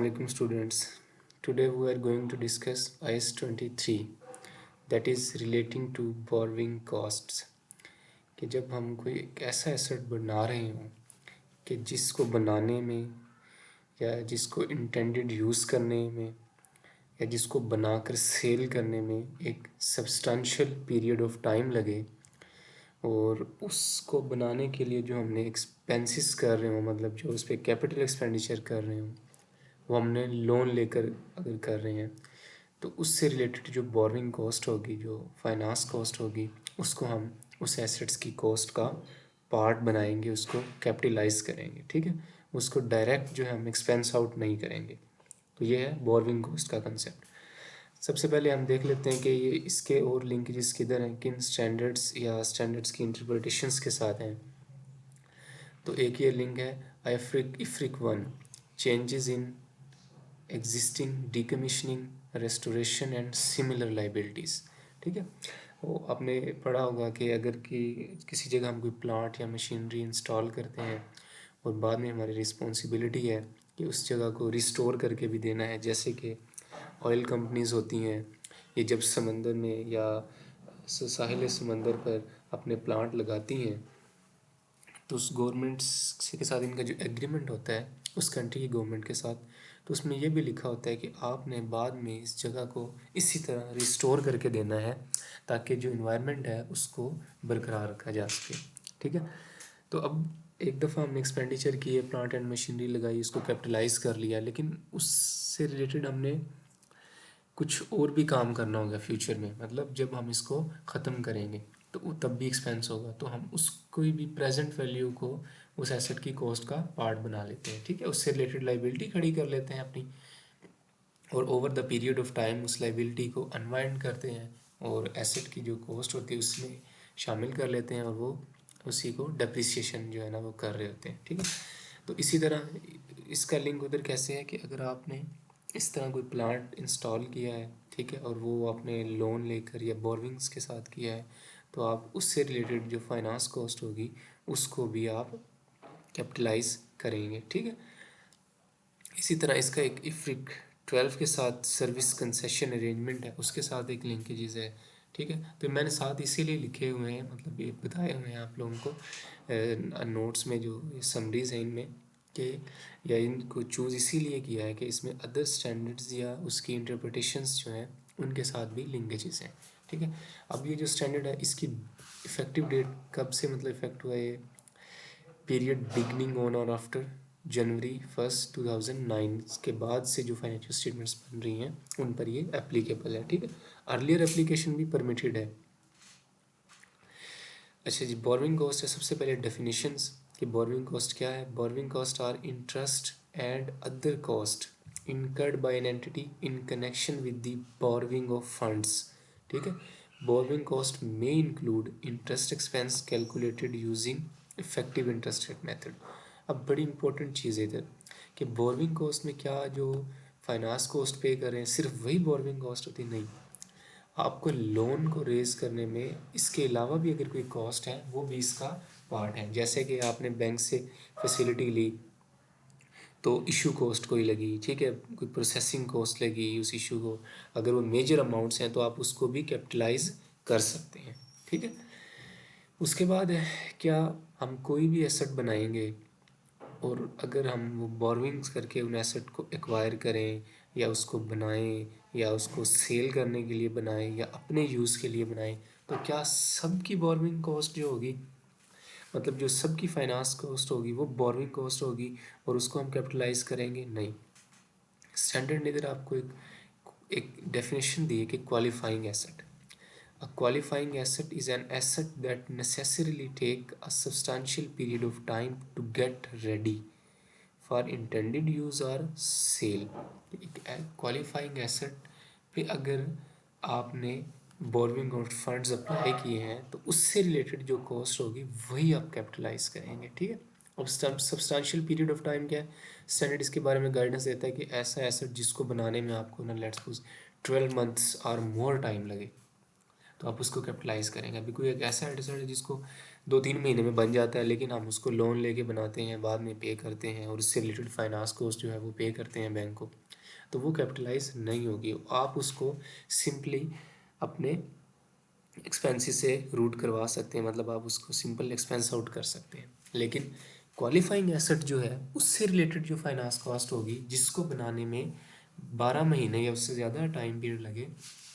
Assalamualaikum students. Today we are going to discuss IS 23, that is relating to borrowing costs. कि जब हम कोई एक ऐसा एसेट बना रहे हों कि जिसको बनाने में या जिसको इंटेंडेड यूज़ करने में या जिसको बनाकर सेल करने में एक सब्सटेंशियल पीरियड ऑफ टाइम लगे और उसको बनाने के लिए जो हमने एक्सपेंसेस कर रहे हो, मतलब जो उस पर कैपिटल एक्सपेंडिचर कर रहे हो, वो हमने लोन लेकर अगर कर रहे हैं तो उससे रिलेटेड जो बोरिंग कॉस्ट होगी, जो फाइनेंस कॉस्ट होगी, उसको हम उस एसेट्स की कॉस्ट का पार्ट बनाएंगे, उसको कैपिटलाइज करेंगे। ठीक है, उसको डायरेक्ट जो है हम एक्सपेंस आउट नहीं करेंगे। तो ये है बोरिंग कॉस्ट का कंसेप्ट। सबसे पहले हम देख लेते हैं कि ये इसके और लिंकेजेस किधर हैं, किन स्टैंडर्ड्स या स्टैंडर्ड्स की इंटरप्रिटेशंस के साथ हैं। तो एक ये लिंक है IFRIC 1, changes in existing decommissioning restoration and similar liabilities. ठीक है, वो आपने पढ़ा होगा कि अगर किसी जगह हम कोई प्लांट या मशीनरी इंस्टॉल करते हैं और बाद में हमारी रिस्पॉन्सिबिलिटी है कि उस जगह को रिस्टोर करके भी देना है। जैसे कि ऑयल कंपनीज़ होती हैं, ये जब समंदर में या साहिल समंदर पर अपने प्लांट लगाती हैं तो उस गवर्नमेंट के साथ इनका जो एग्रीमेंट होता है उस कंट्री की गवर्नमेंट के साथ, तो उसमें ये भी लिखा होता है कि आपने बाद में इस जगह को इसी तरह रिस्टोर करके देना है ताकि जो इन्वायरमेंट है उसको बरकरार रखा जा सके। ठीक है, तो अब एक दफ़ा हमने एक्सपेंडिचर किए, प्लांट एंड मशीनरी लगाई, उसको कैपिटलाइज कर लिया, लेकिन उससे रिलेटेड हमने कुछ और भी काम करना होगा फ्यूचर में। मतलब जब हम इसको ख़त्म करेंगे तो वो तब भी एक्सपेंस होगा, तो हम उस कोई भी प्रेजेंट वैल्यू को उस एसेट की कॉस्ट का पार्ट बना लेते हैं। ठीक है, उससे रिलेटेड लाइबिलिटी खड़ी कर लेते हैं अपनी, और over the period of time उस लाइबिलिटी को अनवाइंड करते हैं और एसेट की जो कॉस्ट होती है उसमें शामिल कर लेते हैं और वो उसी को डेप्रिसिएशन जो है ना वो कर रहे होते हैं। ठीक है, तो इसी तरह इसका लिंक उधर कैसे है कि अगर आपने इस तरह कोई प्लांट इंस्टॉल किया है, ठीक है, और वो आपने लोन लेकर या बोरविंग्स के साथ किया है, तो आप उससे रिलेटेड जो फाइनेंस कॉस्ट होगी उसको भी आप कैपिटलाइज करेंगे। ठीक है, इसी तरह इसका एक इफ्रिक 12 के साथ सर्विस कंसेशन अरेंजमेंट है, उसके साथ एक लिंकेजेस है। ठीक है, तो मैंने साथ इसीलिए लिखे हुए हैं, मतलब ये बताए हुए हैं आप लोगों को नोट्स में, जो ये समरीज हैं इनमें, कि या इनको चूज़ इसीलिए किया है कि इसमें अदर स्टैंडर्ड्स या उसकी इंटरप्रटेशंस जो हैं उनके साथ भी लिंकेजेस हैं। ठीक है, अब ये जो स्टैंडर्ड है इसकी इफ़ेक्टिव डेट कब से मतलब इफ़ेक्ट हुआ है, पीरियड बिगनिंग ऑन और आफ्टर January 1, 2009 के बाद से जो फाइनेंशियल स्टेटमेंट्स बन रही हैं उन पर ये एप्लीकेबल है। ठीक है, अर्लियर एप्लीकेशन भी परमिटेड है। अच्छा जी, बोरविंग कॉस्ट है। सबसे पहले डेफिनेशंस कि बोरविंग कॉस्ट क्या है। Borrowing cost are interest and other cost incurred by an entity in connection with the borrowing of funds। ठीक है, borrowing cost may include interest expense calculated using effective interest rate method। अब बड़ी important चीज़ है इधर कि borrowing cost में क्या जो फाइनेंस कॉस्ट पे कर रहे हैं सिर्फ वही बोरविंग कॉस्ट होती नहीं, आपको लोन को रेज करने में इसके अलावा भी अगर कोई कॉस्ट है वो भी इसका पार्ट है। जैसे कि आपने बैंक से फैसिलिटी ली तो इशू कॉस्ट कोई लगी, ठीक है, कोई प्रोसेसिंग कॉस्ट लगी उस इशू को, अगर वो मेजर अमाउंट्स हैं तो आप उसको भी कैपिटलाइज कर सकते हैं। ठीक है, उसके बाद है क्या हम कोई भी एसेट बनाएंगे और अगर हम वो बोरविंग्स करके उन एसेट को एक्वायर करें या उसको बनाएं या उसको सेल करने के लिए बनाएं या अपने यूज़ के लिए बनाएं, तो क्या सबकी बोरविंग कॉस्ट जो होगी, मतलब जो सबकी फाइनेंस कॉस्ट होगी वो बोरविंग कॉस्ट होगी और उसको हम कैपिटलाइज करेंगे? नहीं। स्टैंडर्ड ने इधर आपको एक डेफिनेशन दी है कि qualifying asset, a qualifying asset is an asset that necessarily take a substantial period of time to get ready for intended use or sale। एक क्वालिफाइंग एसेट पे अगर आपने बोरविंग और फंड्स अप्लाई किए हैं तो उससे रिलेटेड जो कॉस्ट होगी वही आप कैपिटलाइज करेंगे। ठीक है, अब सब्सटेंशियल पीरियड ऑफ टाइम क्या है, स्टैंडर्ड इसके बारे में गाइडेंस देता है कि ऐसा एसेट जिसको बनाने में आपको ना लेट्स सपोज 12 मंथ्स और मोर टाइम लगे तो आप उसको कैपिटलाइज करेंगे। अभी कोई एक ऐसा एसेट है जिसको 2-3 महीने में बन जाता है, लेकिन हम उसको लोन लेके बनाते हैं, बाद में पे करते हैं और उससे रिलेटेड फाइनेंस कॉस्ट जो है वो पे करते हैं बैंक को, तो वो कैपिटलाइज नहीं होगी। आप उसको सिंपली अपने एक्सपेंसेस से रूट करवा सकते हैं, मतलब आप उसको सिंपल एक्सपेंस आउट कर सकते हैं। लेकिन क्वालिफाइंग एसेट जो है उससे रिलेटेड जो फाइनेंस कॉस्ट होगी, जिसको बनाने में 12 महीने या उससे ज़्यादा टाइम पीरियड लगे,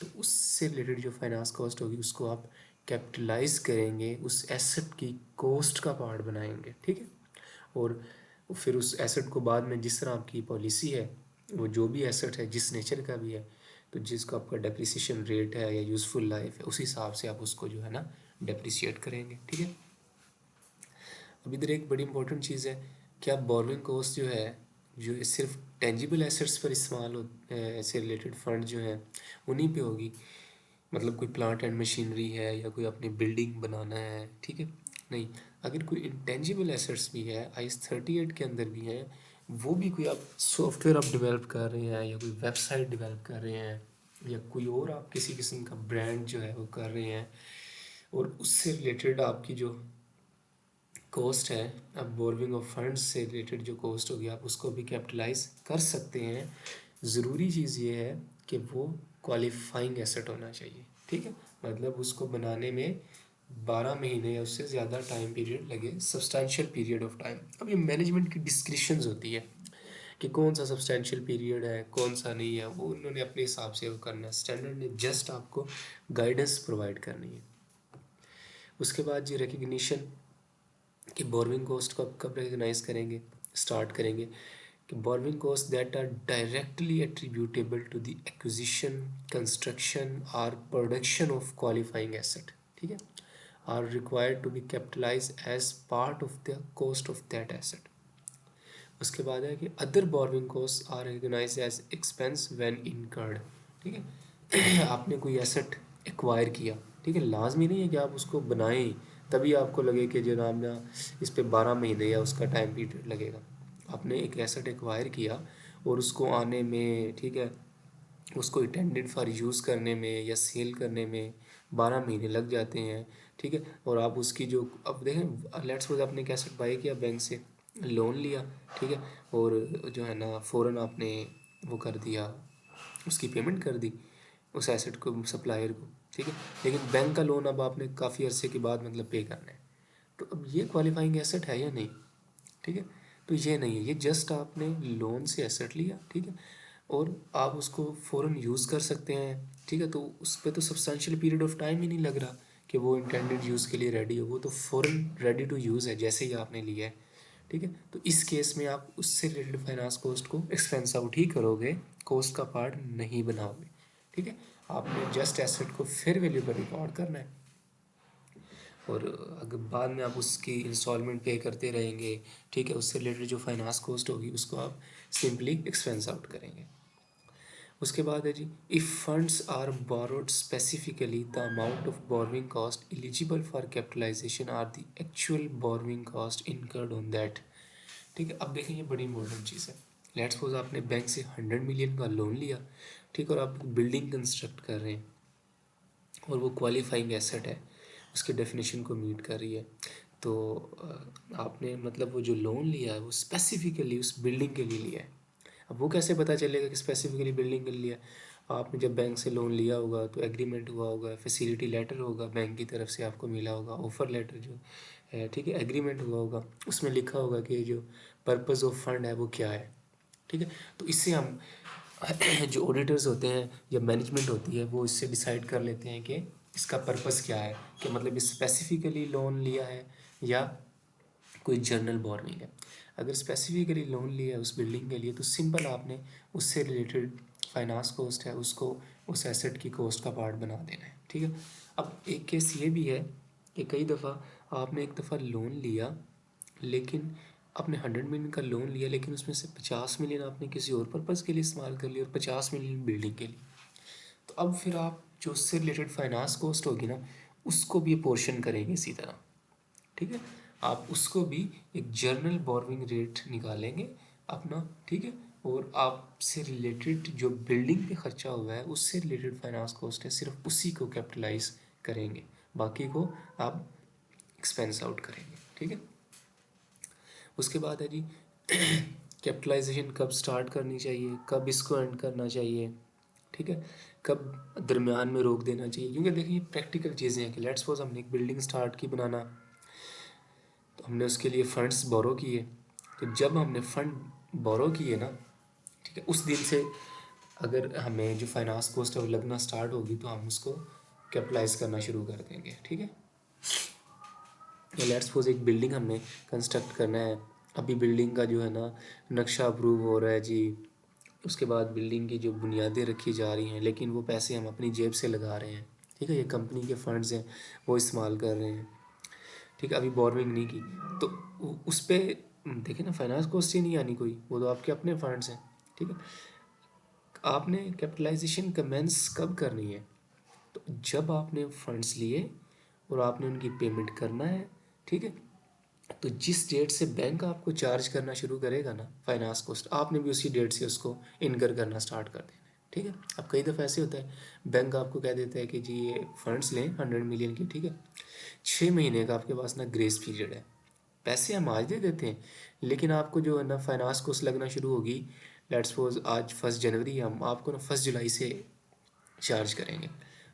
तो उससे रिलेटेड जो फाइनेंस कॉस्ट होगी उसको आप कैपिटलाइज करेंगे, उस एसेट की कॉस्ट का पार्ट बनाएंगे, ठीक है। और फिर उस एसेट को बाद में, जिस तरह आपकी पॉलिसी है, वो जो भी एसेट है जिस नेचर का भी है, तो जिसका आपका डेप्रिसिएशन रेट है या यूज़फुल लाइफ है, उस हिसाब से आप उसको जो है ना डेप्रिशिएट करेंगे, ठीक है। अब इधर एक बड़ी इंपॉर्टेंट चीज़ है कि आप बोरोइंग कॉस्ट जो है, जो सिर्फ टेंजिबल एसेट्स पर इस्तेमाल हो, ऐसे रिलेटेड फंड जो हैं उन्हीं पे होगी। मतलब कोई प्लांट एंड मशीनरी है या कोई अपनी बिल्डिंग बनाना है, ठीक है। नहीं, अगर कोई इंटेंजिबल एसेट्स भी है, IS 38 के अंदर भी है, वो भी कोई आप सॉफ्टवेयर आप डेवलप कर रहे हैं या कोई वेबसाइट डेवलप कर रहे हैं या कोई और आप किसी किस्म का ब्रांड जो है वो कर रहे हैं, और उससे रिलेटेड आपकी जो कॉस्ट है, अब बोरविंग ऑफ फंड्स से रिलेटेड जो कॉस्ट होगी आप उसको भी कैपिटलाइज कर सकते हैं। ज़रूरी चीज़ ये है कि वो क्वालिफाइंग एसेट होना चाहिए, ठीक है। मतलब उसको बनाने में 12 महीने या उससे ज़्यादा टाइम पीरियड लगे, सब्सटैंशियल पीरियड ऑफ टाइम। अब ये मैनेजमेंट की डिस्क्रिशंस होती है कि कौन सा सब्सटैंशियल पीरियड है, कौन सा नहीं है, वो उन्होंने अपने हिसाब से वो करना है। स्टैंडर्ड ने जस्ट आपको गाइडेंस प्रोवाइड करनी है। उसके बाद जी रिकग्निशन, कि बोरविंग कॉस्ट को आप कब रिकग्नाइज करेंगे, स्टार्ट करेंगे, कि borrowing cost that are directly attributable to the acquisition, construction और प्रोडक्शन ऑफ क्वालिफाइंग एसेट, ठीक है, are required to be capitalize as part of the cost of that asset. उसके बाद है कि other borrowing cost are recognize as expense when incurred, ठीक है। आपने कोई एसेट एक्वायर किया, ठीक है, लाजमी नहीं है कि आप उसको बनाएं तभी आपको लगे कि जनाब ना इस पे 12 महीने या उसका टाइम पीरियड लगेगा। आपने एक एसेट एक्वायर किया और उसको आने में, ठीक है, उसको इंटेंडेड फॉर यूज़ करने में या सेल करने में 12 महीने लग जाते हैं, ठीक है। और आप उसकी जो, अब देखें लेट्स सपोज आपने एक एसेट बाई किया बैंक से, लोन लिया, ठीक है, और जो है ना फ़ौरन आपने वो कर दिया, उसकी पेमेंट कर दी उस एसेट को, सप्लायर को, ठीक है। लेकिन बैंक का लोन अब आपने काफ़ी अरसे के बाद मतलब पे करना है, तो अब ये क्वालिफाइंग एसेट है या नहीं, ठीक है। तो ये नहीं है, ये जस्ट आपने लोन से एसेट लिया, ठीक है, और आप उसको फ़ौरन यूज़ कर सकते हैं, ठीक है। तो उस पर तो सब्सटेंशियल पीरियड ऑफ टाइम ही नहीं लग रहा कि वो इंटेंडेड यूज़ के लिए रेडी हो, वो तो फ़ौरन रेडी टू यूज़ है जैसे ही आपने लिया है, ठीक है। तो इस केस में आप उससे रिलेटेड फाइनेंस कॉस्ट को एक्सपेंस आउट ही करोगे, कॉस्ट का पार्ट नहीं बनाओगे, ठीक है। आपने जस्ट एसेट को फेयर वैल्यू पर रिकॉर्ड करना है, और अगर बाद में आप उसकी इंस्टॉलमेंट पे करते रहेंगे, ठीक है, उससे रिलेटेड जो फाइनेंस कॉस्ट होगी उसको आप सिंपली एक्सपेंस आउट करेंगे। उसके बाद है जी, if funds are borrowed specifically the amount of borrowing cost eligible for capitalisation are the actual borrowing cost incurred on that, ठीक है। अब देखें ये बड़ी इंपॉर्टेंट चीज़ है। लेट्स सपोज आपने बैंक से 100 मिलियन का लोन लिया, ठीक है, और आप बिल्डिंग कंस्ट्रक्ट कर रहे हैं और वो क्वालिफाइंग एसेट है, उसके डेफिनेशन को मीट कर रही है, तो आपने मतलब वो जो लोन लिया है वो स्पेसिफिकली उस बिल्डिंग के लिए लिया है। अब वो कैसे पता चलेगा कि स्पेसिफिकली बिल्डिंग के लिए लिया है? आपने जब बैंक से लोन लिया होगा तो एग्रीमेंट हुआ होगा, फैसिलिटी लेटर होगा बैंक की तरफ से आपको मिला होगा, ऑफर लेटर जो है, ठीक है, एग्रीमेंट हुआ होगा, उसमें लिखा होगा कि जो पर्पज़ ऑफ फंड है वो क्या है, ठीक है। तो इससे हम जो ऑडिटर्स होते हैं या मैनेजमेंट होती है वो इससे डिसाइड कर लेते हैं कि इसका पर्पस क्या है, कि मतलब ये स्पेसिफिकली लोन लिया है या कोई जर्नल बोरोइंग है। अगर स्पेसिफिकली लोन लिया है उस बिल्डिंग के लिए, तो सिंपल आपने उससे रिलेटेड फाइनेंस कॉस्ट है उसको उस एसेट की कॉस्ट का पार्ट बना देना है, ठीक है। अब एक केस ये भी है कि कई दफ़ा आपने एक दफ़ा लोन लिया, लेकिन आपने 100 मिलियन का लोन लिया, लेकिन उसमें से 50 मिलियन आपने किसी और पर्पज़ के लिए इस्तेमाल कर लिया और 50 मिलियन बिल्डिंग के लिए। तो अब फिर आप जो उससे रिलेटेड फाइनेंस कॉस्ट होगी ना, उसको भी पोर्शन करेंगे इसी तरह, ठीक है। आप उसको भी एक जर्नल बोरोइंग रेट निकालेंगे अपना, ठीक है, और आपसे रिलेटेड जो बिल्डिंग पे खर्चा हुआ है उससे रिलेटेड फाइनेंस कॉस्ट है, सिर्फ उसी को कैपिटलाइज करेंगे, बाकी को आप एक्सपेंस आउट करेंगे। ठीक है, उसके बाद है जी कैपिटलाइजेशन कब स्टार्ट करनी चाहिए, कब इसको एंड करना चाहिए, ठीक है, कब दरमियान में रोक देना चाहिए। क्योंकि देखिए प्रैक्टिकल चीज़ें हैं कि लेट्स सपोज हमने एक बिल्डिंग स्टार्ट की बनाना, तो हमने उसके लिए फंड्स बोरो किए। तो जब हमने फंड बोरो किए ना, ठीक है, उस दिन से अगर हमें जो फाइनेंस कॉस्ट है वो लगना स्टार्ट होगी तो हम उसको कैपिटलाइज करना शुरू कर देंगे। ठीक है, या लेट्स सपोज एक बिल्डिंग हमने कंस्ट्रक्ट करना है, अभी बिल्डिंग का जो है ना नक्शा अप्रूव हो रहा है जी, उसके बाद बिल्डिंग की जो बुनियादें रखी जा रही हैं, लेकिन वो पैसे हम अपनी जेब से लगा रहे हैं। ठीक है, ये कंपनी के फंड्स हैं वो इस्तेमाल कर रहे हैं। ठीक है, अभी बोरविंग नहीं की तो उस पर देखिए ना फाइनेंस कॉस्ट ही नहीं आनी कोई, वो तो आपके अपने फंड्स हैं। ठीक है, आपने कैपिटलाइजेशन कमेंस कब करनी है, तो जब आपने फंड्स लिए और आपने उनकी पेमेंट करना है। ठीक है, तो जिस डेट से बैंक आपको चार्ज करना शुरू करेगा ना फाइनेंस कॉस्ट, आपने भी उसी डेट से उसको इनकर करना स्टार्ट कर देना है। ठीक है, अब कई दफ़ा ऐसे होता है बैंक आपको कह देता है कि जी ये फंड्स लें 100 मिलियन की, ठीक है, 6 महीने का आपके पास ना ग्रेस पीरियड है, पैसे हम आज दे देते हैं, लेकिन आपको जो है ना फाइनेंस कॉस्ट लगना शुरू होगी। लेट्स सपोज आज 1 जनवरी है, हम आपको ना 1 जुलाई से चार्ज करेंगे।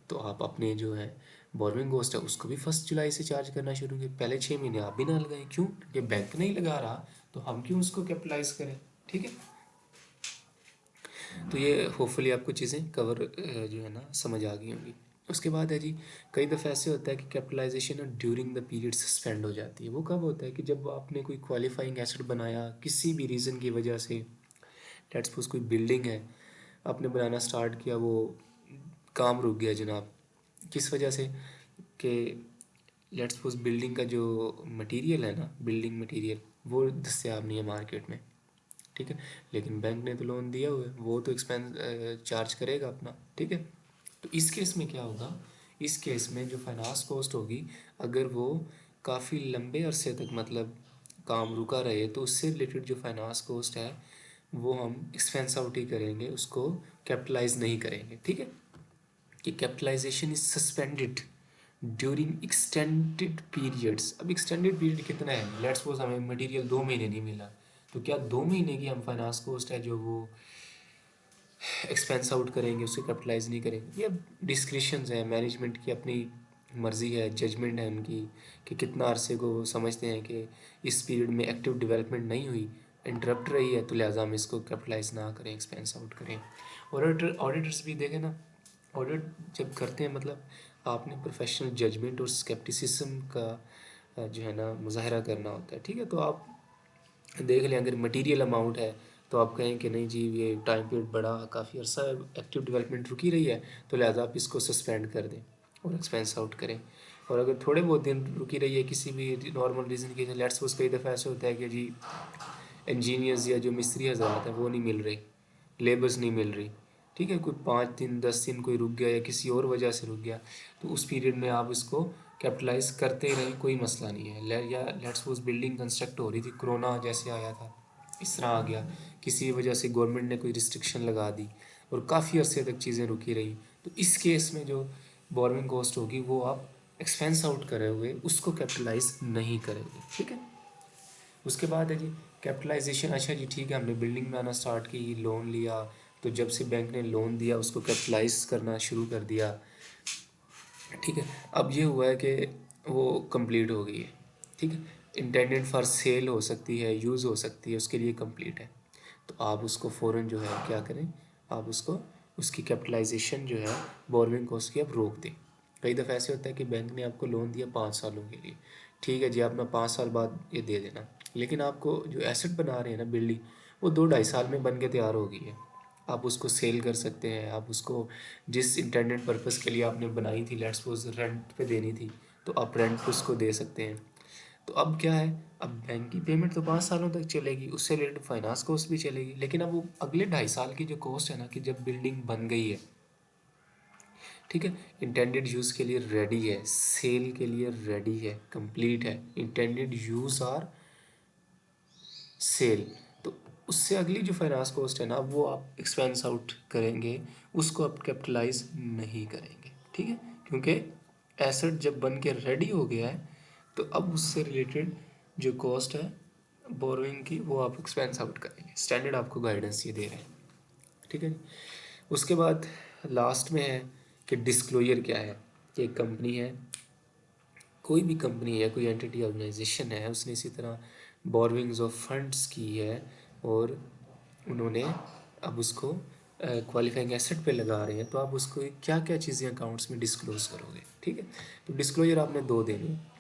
तो आप अपने जो है बोरविंग कॉस्ट है उसको भी 1 जुलाई से चार्ज करना शुरू करें, पहले 6 महीने आप भी ना लगाएं। क्यों? क्योंकि बैंक नहीं लगा रहा, तो हम क्यों उसको कैपिटलाइज करें। ठीक है, तो ये होपफुली आपको चीज़ें कवर जो है ना समझ आ गई होंगी। उसके बाद है जी, कई दफ़े ऐसे होता है कि capitalization during the period suspend हो जाती है। वो कब होता है कि जब आपने कोई क्वालिफाइंग एसेट बनाया किसी भी रीज़न की वजह से, लेट्स सपोज कोई बिल्डिंग है आपने बनाना स्टार्ट किया, वो काम रुक गया जनाब, किस वजह से, कि लेट्स सपोज बिल्डिंग का जो मटेरियल है ना, बिल्डिंग मटेरियल वो दस्तियाब नहीं है मार्केट में। ठीक है, लेकिन बैंक ने तो लोन दिया हुआ है, वो तो एक्सपेंस चार्ज करेगा अपना। ठीक है, तो इस केस में क्या होगा, इस केस में जो फाइनेंस कॉस्ट होगी, अगर वो काफ़ी लंबे अरसे तक मतलब काम रुका रहे, तो उससे रिलेटेड जो फाइनेंस कॉस्ट है वो हम एक्सपेंस आउट ही करेंगे, उसको कैपिटलाइज नहीं करेंगे। ठीक है, कि capitalization is suspended during extended periods. अब एक्सटेंडेड पीरियड कितना है, लेट्स सपोज हमें मटेरियल 2 महीने नहीं मिला, तो क्या 2 महीने की हम फाइनेंस कॉस्ट है जो वो एक्सपेंस आउट करेंगे, उसे कैपिटलाइज नहीं करेंगे। ये डिस्क्रिशंस है मैनेजमेंट की, अपनी मर्ज़ी है, जजमेंट है उनकी कि कितना अरसे को वो समझते हैं कि इस पीरियड में एक्टिव डेवलपमेंट नहीं हुई, इंटरप्ट रही है, तो लिहाजा हम इसको कैपिटलाइज ना करें, एक्सपेंस आउट करें। ऑडिटर्स भी देखें ना, ऑडिट जब करते हैं मतलब आपने प्रोफेशनल जजमेंट और स्केप्टिसिज्म का जो है ना मुजाहरा करना होता है। ठीक है, तो आप देख लें अगर मटेरियल अमाउंट है तो आप कहें कि नहीं जी ये टाइम पीरियड बड़ा काफ़ी अर्सा एक्टिव डेवलपमेंट रुकी रही है, तो लिहाजा आप इसको सस्पेंड कर दें और एक्सपेंस आउट करें। और अगर थोड़े बहुत दिन रुकी रही है किसी भी नॉर्मल रीज़न की, लेट्स सपोज कई दफ़ा ऐसा होता है कि जी इंजीनियर्स या जो मिस्त्री हजरात हैं वो नहीं मिल रही, लेबर्स नहीं मिल रही। ठीक है, कोई 5 दिन 10 दिन कोई रुक गया या किसी और वजह से रुक गया, तो उस पीरियड में आप इसको कैपिटलाइज करते रहें, कोई मसला नहीं है। या लेट्स सपोज बिल्डिंग कंस्ट्रक्ट हो रही थी, कोरोना जैसे आया था, इस तरह आ गया, किसी वजह से गवर्नमेंट ने कोई रिस्ट्रिक्शन लगा दी और काफ़ी अरसे तक चीज़ें रुकी रही, तो इस केस में जो बोरविंग कॉस्ट होगी वो आप एक्सपेंस आउट करे हुए उसको कैपिटलाइज नहीं करेंगे। ठीक है, उसके बाद है जी कैपिटलाइजेशन। अच्छा जी ठीक है, हमने बिल्डिंग बनाना स्टार्ट की, लोन लिया, तो जब से बैंक ने लोन दिया उसको कैपिटलाइज करना शुरू कर दिया। ठीक है, अब ये हुआ है कि वो कंप्लीट हो गई है। ठीक है, इंटेंडेड फॉर सेल हो सकती है, यूज़ हो सकती है, उसके लिए कंप्लीट है, तो आप उसको फ़ौरन जो है क्या करें, आप उसको उसकी कैपिटलाइजेशन जो है बोरविंग कॉस्ट की आप रोक दें। कई दफ़ा ऐसे होता है कि बैंक ने आपको लोन दिया 5 सालों के लिए, ठीक है जी आपने 5 साल बाद ये दे देना, लेकिन आपको जो एसेट बना रहे हैं ना बिल्डिंग, वो 2 ढाई साल में बन के तैयार हो गई है। आप उसको सेल कर सकते हैं, आप उसको जिस इंटेंडेड पर्पज़ के लिए आपने बनाई थी, लेट्स सपोज रेंट पे देनी थी, तो आप रेंट पे उसको दे सकते हैं। तो अब क्या है, अब बैंक की पेमेंट तो 5 सालों तक चलेगी, उससे रिलेटेड फाइनेंस कॉस्ट भी चलेगी, लेकिन अब वो अगले 2.5 साल की जो कॉस्ट है ना, कि जब बिल्डिंग बन गई है, ठीक है, इंटेंडेड यूज़ के लिए रेडी है, सेल के लिए रेडी है, कंप्लीट है, इंटेंडेड यूज़ आर सेल, तो उससे अगली जो फाइनेंस कॉस्ट है ना वो आप एक्सपेंस आउट करेंगे, उसको आप कैपिटलाइज नहीं करेंगे। ठीक है, क्योंकि एसेट जब बन के रेडी हो गया है तो अब उससे रिलेटेड जो कॉस्ट है बोरोइंग की वो आप एक्सपेंस आउट करेंगे। स्टैंडर्ड आपको गाइडेंस ये दे रहे हैं, ठीक है। उसके बाद लास्ट में है कि डिस्क्लोजर क्या है। कि एक कंपनी है, कोई भी कंपनी है, कोई एंटिटी ऑर्गेनाइजेशन है, उसने इसी तरह बोरोइंग्स ऑफ फंड्स की है और उन्होंने अब उसको क्वालिफाइंग एसेट पे लगा रहे हैं, तो आप उसको क्या क्या चीज़ें अकाउंट्स में डिस्क्लोज करोगे, ठीक है। तो डिस्क्लोजर आपने दो देने हैं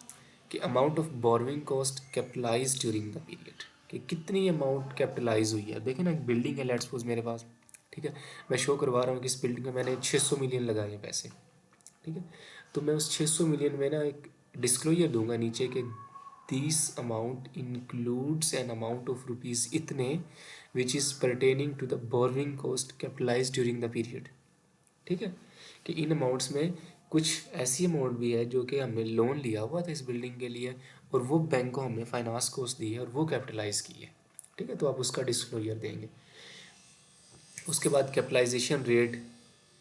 कि amount of borrowing cost capitalise during the period, कि कितनी अमाउंट कैपिटलाइज हुई है। देखिए ना, एक बिल्डिंग है लेट्स सपोज मेरे पास, ठीक है, मैं शो करवा रहा हूँ कि इस बिल्डिंग में मैंने 600 मिलियन लगाए हैं पैसे, ठीक है। तो मैं उस 600 मिलियन में ना एक डिस्क्लोजर दूंगा नीचे कि this amount includes an amount of rupees इतने which is pertaining to the borrowing cost capitalise during the period, ठीक है। कि इन अमाउंट्स में कुछ ऐसी अमाउंट भी है जो कि हमने लोन लिया हुआ था इस बिल्डिंग के लिए और वो बैंक को हमने फाइनेंस कॉस्ट दी है और वो कैपिटलाइज की है, ठीक है। तो आप उसका डिस्क्लोजर देंगे। उसके बाद कैपिटलाइजेशन रेट,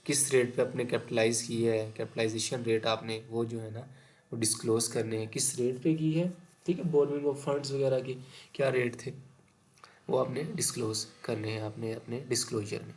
किस रेट पे आपने कैपिटलाइज की है, कैपिटलाइजेशन रेट आपने वो जो है ना वो डिस्क्लोज करने हैं, किस रेट पे की है, ठीक है। बोर्डिंग ऑफ फंड्स वगैरह की क्या रेट थे वो आपने डिस्क्लोज करने हैं आपने अपने डिस्क्लोजर में।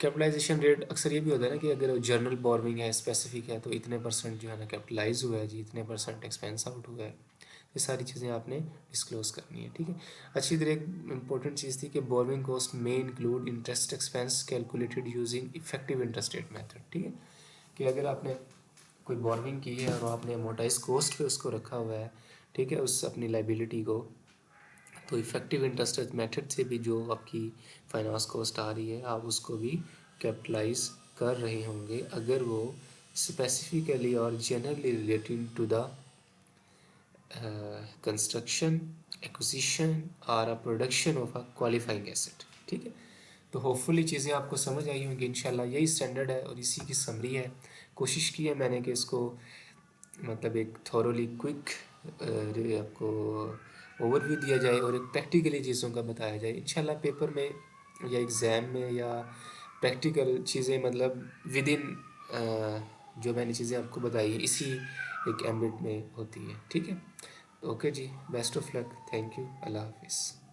कैपिटलाइजेशन रेट अक्सर ये भी होता है ना कि अगर जर्नल बोर्विंग है, स्पेसिफिक है, तो इतने परसेंट जो है ना कैपिटलाइज हुआ है जी, इतने परसेंट एक्सपेंस आउट हुआ है। ये सारी चीज़ें आपने डिस्क्लोज करनी है, ठीक है। अच्छी तरह एक इंपॉर्टेंट चीज़ थी कि बोर्विंग कॉस्ट में include interest expense calculated using effective interest rate method, ठीक है। कि अगर आपने कोई बोर्विंग की है और आपने अमोटाइज कॉस्ट पे उसको रखा हुआ है, ठीक है, उस अपनी लाइबिलिटी को, तो इफ़ेक्टिव इंटरेस्ट रेट मेथड से भी जो आपकी फाइनेंस कॉस्ट आ रही है आप उसको भी कैपिटलाइज कर रहे होंगे अगर वो स्पेसिफिकली और generally related to the construction, acquisition और uh production of a qualifying asset, ठीक है। तो होपफुली चीज़ें आपको समझ आई होंगी इंशाल्लाह। यही स्टैंडर्ड है और इसी की समरी है। कोशिश की है मैंने कि इसको मतलब एक थॉरोली क्विक आपको ओवरव्यू दिया जाए और एक प्रैक्टिकली चीज़ों का बताया जाए। इंशाल्लाह पेपर में या एग्ज़ाम में या प्रैक्टिकल चीज़ें मतलब विद इन जो मैंने चीज़ें आपको बताई है इसी एक एम्बिट में होती है, ठीक है। ओके जी, best of luck, thank you, अल्लाह हाफिज़।